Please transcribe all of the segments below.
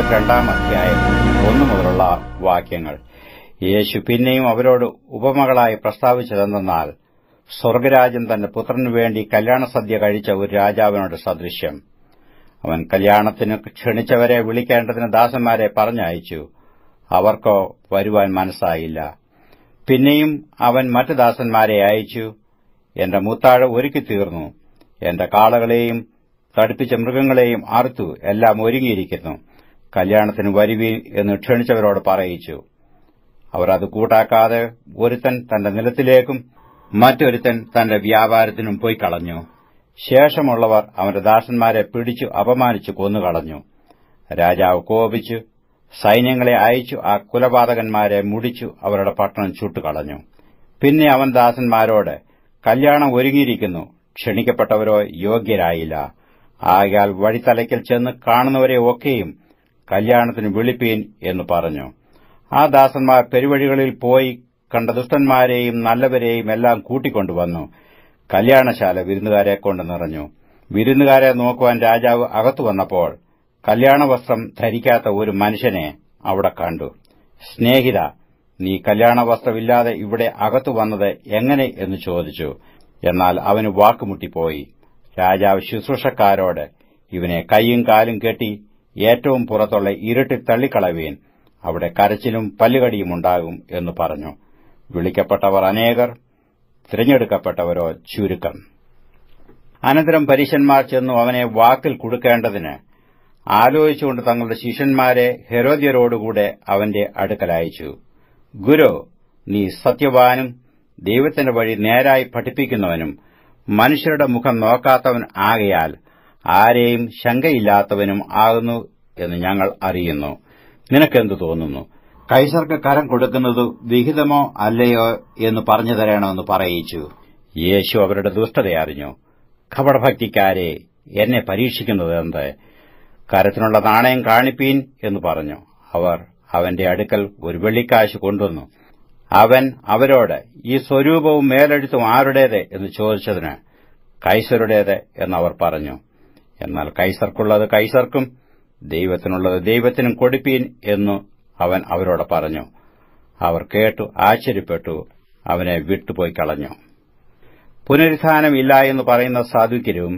22 1 മുതലുള്ള വാക്യങ്ങൾ. യേശു പിന്നെയും അവരോട് ഉപമകളായി പ്രസ്താവിച്ചതെന്നാൽ, സ്വർഗരാജ്യം തന്റെ പുത്രനു വേണ്ടി കല്യാണസദ്യ കഴിച്ച ഒരു രാജാവിനോട് സദൃശ്യം. അവൻ കല്യാണത്തിന് ക്ഷണിച്ചവരെ വിളിക്കേണ്ടതിന് ദാസന്മാരെ പറഞ്ഞയച്ചു. അവർക്കോ വരുവാൻ മനസ്സായില്ല. പിന്നെയും അവൻ മറ്റു ദാസന്മാരെ അയച്ചു, എന്റെ മുത്താഴം ഒരുക്കി തീർന്നു, എന്റെ കാളകളെയും തടിപ്പിച്ച മൃഗങ്ങളെയും അറുത്തു, എല്ലാം ഒരുങ്ങിയിരിക്കുന്നു, കല്യാണത്തിന് വരുവീൻ എന്ന് ക്ഷണിച്ചവരോട് പറയിച്ചു. അവർ അത് കൂട്ടാക്കാതെ ഒരുത്തൻ തന്റെ നിലത്തിലേക്കും മറ്റൊരുത്തൻ തന്റെ വ്യാപാരത്തിനും പോയി കളഞ്ഞു. ശേഷമുള്ളവർ അവന്റെ ദാസന്മാരെ പിടിച്ചു അപമാനിച്ചു കൊന്നുകളഞ്ഞു. രാജാവ് കോപിച്ചു സൈന്യങ്ങളെ അയച്ചു ആ കുലപാതകന്മാരെ മുടിച്ചു അവരുടെ പട്ടണം ചുട്ടുകളഞ്ഞു. പിന്നെ അവൻ ദാസന്മാരോട്, കല്യാണം ഒരുങ്ങിയിരിക്കുന്നു, ക്ഷണിക്കപ്പെട്ടവരോ യോഗ്യരായില്ല. ആകയാൽ വഴിത്തലയ്ക്കൽ ചെന്ന് കാണുന്നവരെ ഒക്കെയും കല്യാണത്തിന് വിളിപ്പീൻ എന്ന് പറഞ്ഞു. ആ ദാസന്മാർ പെരുവഴികളിൽ പോയി കണ്ട ദുഷ്ടന്മാരെയും നല്ലവരെയും എല്ലാം കൂട്ടിക്കൊണ്ടുവന്നു. കല്യാണശാല വിരുന്നുകാരെ കൊണ്ട് നിറഞ്ഞു. വിരുന്നുകാരെ നോക്കുവാൻ രാജാവ് അകത്തു വന്നപ്പോൾ കല്യാണവസ്ത്രം ധരിക്കാത്ത ഒരു മനുഷ്യനെ അവിടെ കണ്ടു. സ്നേഹിത, നീ കല്യാണവസ്ത്രമില്ലാതെ ഇവിടെ അകത്തു വന്നത് എങ്ങനെ എന്ന് ചോദിച്ചു. എന്നാൽ അവന് വാക്കുമുട്ടിപ്പോയി. രാജാവ് ശുശ്രൂഷക്കാരോട്, ഇവനെ കൈയും കാലും കെട്ടി ഏറ്റവും പുറത്തുള്ള ഇരുട്ടിൽ തള്ളിക്കളവീൻ, അവിടെ കരച്ചിലും പല്ലുകടിയും ഉണ്ടാകും എന്ന് പറഞ്ഞു. വിളിക്കപ്പെട്ടവർ അനേകർ, തിരഞ്ഞെടുക്കപ്പെട്ടവരോ ചുരുക്കം. അനന്തരം പരീശന്മാർ ചെന്നു അവനെ വാക്കിൽ കുടുക്കേണ്ടതിന് ആലോചിച്ചുകൊണ്ട് തങ്ങളുടെ ശിഷ്യന്മാരെ ഹെരോദ്യരോടുകൂടെ അവന്റെ അടുക്കലയച്ചു. ഗുരു, നീ സത്യവാനും ദൈവത്തിന്റെ വഴി നേരായി പഠിപ്പിക്കുന്നവനും മനുഷ്യരുടെ മുഖം നോക്കാത്തവൻ ആകയാൽ ആരെയും ശങ്കയില്ലാത്തവനും ആകുന്നു എന്ന് ഞങ്ങൾ അറിയുന്നു. നിനക്കെന്തു തോന്നുന്നു? കൈസർക്ക് കരം കൊടുക്കുന്നത് വിഹിതമോ അല്ലയോ എന്ന് പറഞ്ഞു തരണമെന്ന് പറയിച്ചു. യേശു അവരുടെ ദുഷ്ടത അറിഞ്ഞു. കപടഭക്തിക്കാരെ, എന്നെ പരീക്ഷിക്കുന്നത് എന്ത്? കരത്തിനുള്ള നാണയം കാണിപ്പീൻ എന്ന് പറഞ്ഞു. അവർ അവന്റെ അടുക്കൽ ഒരു വെള്ളിക്കാശ് കൊണ്ടുവന്നു. അവൻ അവരോട്, ഈ സ്വരൂപവും മേലെഴുത്തും ആരുടേത് എന്ന് ചോദിച്ചതിന്, കൈസരുടേത് എന്നവർ പറഞ്ഞു. എന്നാൽ കൈസർക്കുള്ളത് കൈസർക്കും ദൈവത്തിനുള്ളത് ദൈവത്തിനും കൊടുപ്പീൻ എന്നു അവൻ അവരോട് പറഞ്ഞു. അവർ കേട്ടു ആശ്ചര്യപ്പെട്ടു, അവനെ വിട്ടുപോയി കളഞ്ഞു. പുനരുത്ഥാനമില്ല എന്ന് പറയുന്ന സാധുക്യരും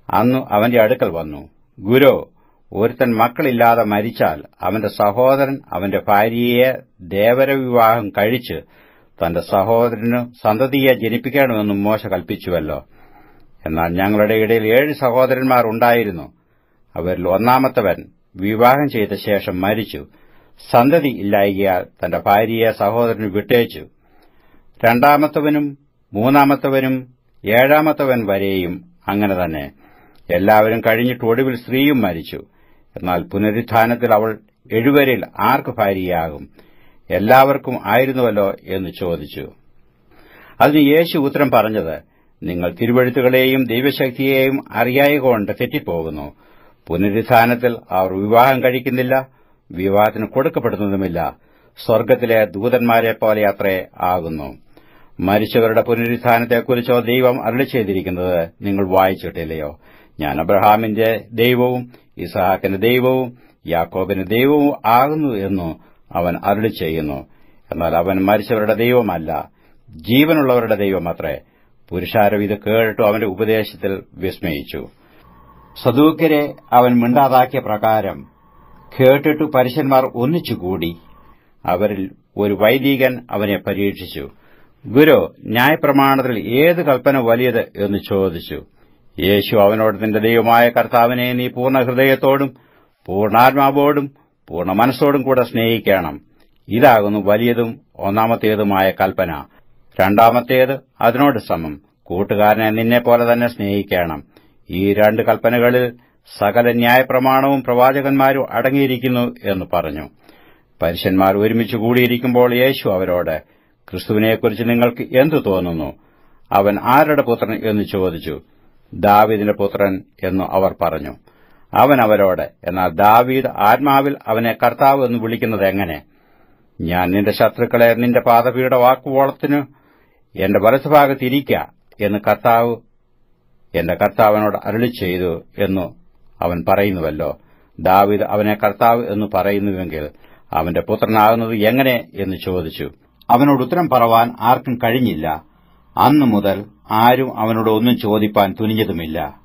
അന്നു അവന്റെ അടുക്കൽ വന്നു. ഗുരു, ഒരുത്തൻ മക്കളില്ലാതെ മരിച്ചാൽ അവന്റെ സഹോദരൻ അവന്റെ ഭാര്യയെ ദേവരവിവാഹം കഴിച്ച് തന്റെ സഹോദരന് സന്തതിയെ ജനിപ്പിക്കണമെന്നും മോശ കൽപ്പിച്ചുവല്ലോ. എന്നാൽ ഞങ്ങളുടെ ഇടയിൽ 7 സഹോദരന്മാർ ഉണ്ടായിരുന്നു. അവരിൽ ഒന്നാമത്തവൻ വിവാഹം ചെയ്ത ശേഷം മരിച്ചു. സന്തതി ഇല്ലായ്കയാൽ തന്റെ ഭാര്യയെ സഹോദരന് വിട്ടേച്ചു. രണ്ടാമത്തവനും മൂന്നാമത്തവനും 7-ാമത്തവൻ വരെയും അങ്ങനെ തന്നെ. എല്ലാവരും കഴിഞ്ഞിട്ട് ഒടുവിൽ സ്ത്രീയും മരിച്ചു. എന്നാൽ പുനരുത്ഥാനത്തിൽ അവൾ 7 ആർക്ക് ഭാര്യയാകും? എല്ലാവർക്കും ആയിരുന്നുവല്ലോ എന്ന് ചോദിച്ചു. അതിന് യേശു ഉത്തരം പറഞ്ഞത്, നിങ്ങൾ തിരുവെഴുത്തുകളെയും ദൈവശക്തിയെയും അറിയായകൊണ്ട് തെറ്റിപ്പോകുന്നു. പുനരുത്ഥാനത്തിൽ അവർ വിവാഹം കഴിക്കുന്നില്ല, വിവാഹത്തിന് കൊടുക്കപ്പെടുന്നതുമില്ല. സ്വർഗ്ഗത്തിലെ ദൂതന്മാരെ പോലെ അത്രേ ആകുന്നു. മരിച്ചവരുടെ പുനരുത്ഥാനത്തെക്കുറിച്ചോ ദൈവം അരുളി ചെയ്തിരിക്കുന്നത് നിങ്ങൾ വായിച്ചിട്ടില്ലയോ? ഞാൻ അബ്രഹാമിന്റെ ദൈവവും ഇസ്ഹാക്കിന്റെ ദൈവവും യാക്കോബിന്റെ ദൈവവും ആകുന്നു എന്നു അവൻ അരുളി ചെയ്യുന്നു. എന്നാൽ അവൻ മരിച്ചവരുടെ ദൈവമല്ല, ജീവനുള്ളവരുടെ ദൈവമത്രേ. പുരുഷാരം ഇത് കേട്ടു അവന്റെ ഉപദേശത്തിൽ വിസ്മയിച്ചു. സദൂക്യരെ അവൻ മിണ്ടാതാക്കിയ പ്രകാരം കേട്ടിട്ടു പരീശന്മാർ ഒന്നിച്ചുകൂടി. അവരിൽ ഒരു വൈദികൻ അവനെ പരീക്ഷിച്ചു. ഗുരു, ന്യായപ്രമാണത്തിൽ ഏത് കൽപ്പന വലിയത് എന്ന് ചോദിച്ചു. യേശു അവനോട്, നിന്റെ ദൈവമായ കർത്താവിനെ നീ പൂർണ്ണ ഹൃദയത്തോടും പൂർണ്ണാത്മാവോടും പൂർണ്ണ മനസ്സോടും കൂടെ സ്നേഹിക്കണം. ഇതാകുന്നു വലിയതും ഒന്നാമത്തേതുമായ കൽപ്പന. രണ്ടാമത്തേത് അതിനോട് സമം, കൂട്ടുകാരനെ നിന്നെപ്പോലെ തന്നെ സ്നേഹിക്കണം. ഈ 2 കൽപ്പനകളിൽ സകല ന്യായപ്രമാണവും പ്രവാചകന്മാരും അടങ്ങിയിരിക്കുന്നു എന്ന് പറഞ്ഞു. പരീശന്മാർ ഒരുമിച്ച് കൂടിയിരിക്കുമ്പോൾ യേശു അവരോട്, ക്രിസ്തുവിനെക്കുറിച്ച് നിങ്ങൾക്ക് എന്തു തോന്നുന്നു? അവൻ ആരുടെ പുത്രൻ എന്ന് ചോദിച്ചു. ദാവീദിന്റെ പുത്രൻ എന്ന് അവർ പറഞ്ഞു. അവൻ അവരോട്, എന്നാൽ ദാവീദ് ആത്മാവിൽ അവനെ കർത്താവ് എന്ന് വിളിക്കുന്നത് എങ്ങനെ? ഞാൻ നിന്റെ ശത്രുക്കളെ നിന്റെ പാദപീഠമാക്കുവോളത്തിനു എന്റെ വലത്തുഭാഗത്തിരിക്ക എന്ന് കർത്താവ് എന്റെ കർത്താവിനോട് അരുളി ചെയ്തു എന്നു അവൻ പറയുന്നുവല്ലോ. ദാവീദ് അവനെ കർത്താവ് എന്ന് പറയുന്നുവെങ്കിൽ അവന്റെ പുത്രനാകുന്നത് എങ്ങനെ എന്ന് ചോദിച്ചു. അവനോട് ഉത്തരം പറവാൻ ആർക്കും കഴിഞ്ഞില്ല. അന്നു മുതൽ ആരും അവനോട് ഒന്നും ചോദിപ്പാൻ തുനിഞ്ഞതുമില്ല.